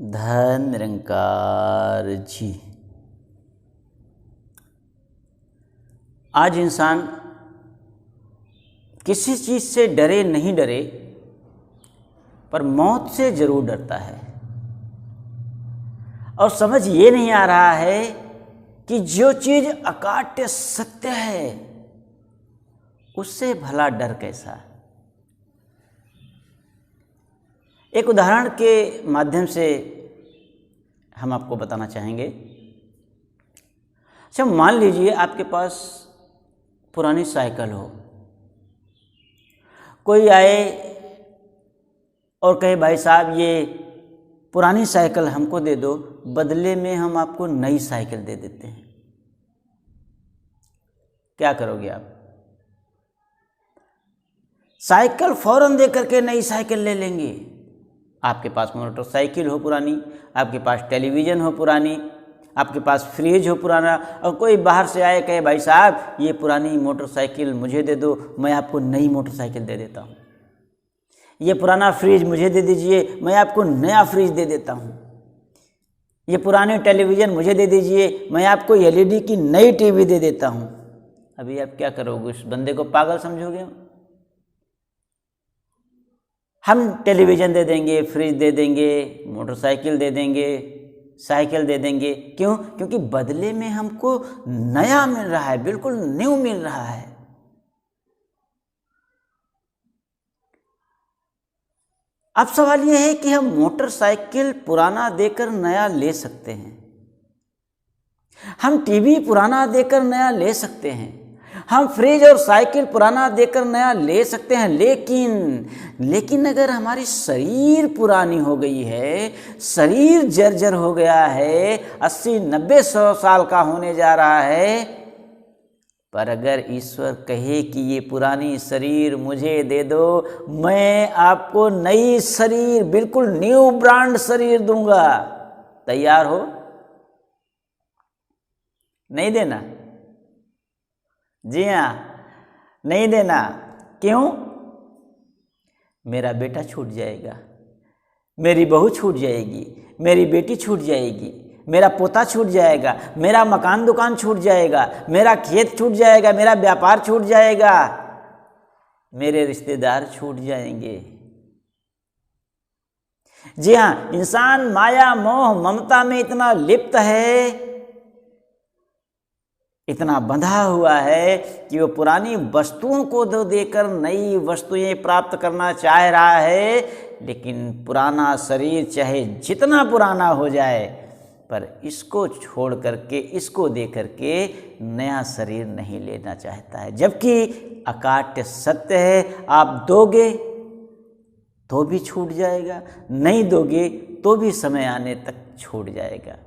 धन निरंकार जी। आज इंसान किसी चीज़ से डरे नहीं डरे, पर मौत से जरूर डरता है। और समझ ये नहीं आ रहा है कि जो चीज़ अकाट्य सत्य है उससे भला डर कैसा। एक उदाहरण के माध्यम से हम आपको बताना चाहेंगे। अच्छा, मान लीजिए आपके पास पुरानी साइकिल हो, कोई आए और कहे भाई साहब ये पुरानी साइकिल हमको दे दो, बदले में हम आपको नई साइकिल दे देते हैं। क्या करोगे आप? साइकिल फौरन दे करके नई साइकिल ले लेंगे। आपके पास मोटरसाइकिल हो पुरानी, आपके पास टेलीविज़न हो पुरानी, आपके पास फ्रिज हो पुराना, और कोई बाहर से आए कहे भाई साहब ये पुरानी मोटरसाइकिल मुझे दे दो, मैं आपको नई मोटरसाइकिल दे देता हूँ। ये पुराना फ्रिज मुझे दे दीजिए, मैं आपको नया फ्रिज दे देता हूँ। ये पुरानी टेलीविज़न मुझे दे दीजिए, मैं आपको एलईडी की नई टीवी दे देता हूँ। अभी आप क्या करोगे? उस बंदे को पागल समझोगे? हम टेलीविज़न दे देंगे, फ्रिज दे देंगे, मोटरसाइकिल दे देंगे, साइकिल दे देंगे। क्यों? क्योंकि बदले में हमको नया मिल रहा है, बिल्कुल न्यू मिल रहा है। अब सवाल यह है कि हम मोटरसाइकिल पुराना देकर नया ले सकते हैं, हम टीवी पुराना देकर नया ले सकते हैं, हम फ्रिज और साइकिल पुराना देकर नया ले सकते हैं, लेकिन अगर हमारी शरीर पुरानी हो गई है, शरीर जर्जर हो गया है, 80, 90, 100 साल का होने जा रहा है, पर अगर ईश्वर कहे कि ये पुरानी शरीर मुझे दे दो, मैं आपको नई शरीर, बिल्कुल न्यू ब्रांड शरीर दूंगा, तैयार हो? नहीं देना? जी हाँ, नहीं देना। क्यों? मेरा बेटा छूट जाएगा, मेरी बहू छूट जाएगी, मेरी बेटी छूट जाएगी, मेरा पोता छूट जाएगा, मेरा मकान दुकान छूट जाएगा, मेरा खेत छूट जाएगा, मेरा व्यापार छूट जाएगा, मेरे रिश्तेदार छूट जाएंगे। जी हाँ, इंसान माया मोह ममता में इतना लिप्त है, इतना बंधा हुआ है कि वो पुरानी वस्तुओं को देकर नई वस्तुएं प्राप्त करना चाह रहा है। लेकिन पुराना शरीर चाहे जितना पुराना हो जाए, पर इसको छोड़ करके, इसको दे करके नया शरीर नहीं लेना चाहता है। जबकि अकाट्य सत्य है, आप दोगे तो भी छूट जाएगा, नहीं दोगे तो भी समय आने तक छूट जाएगा।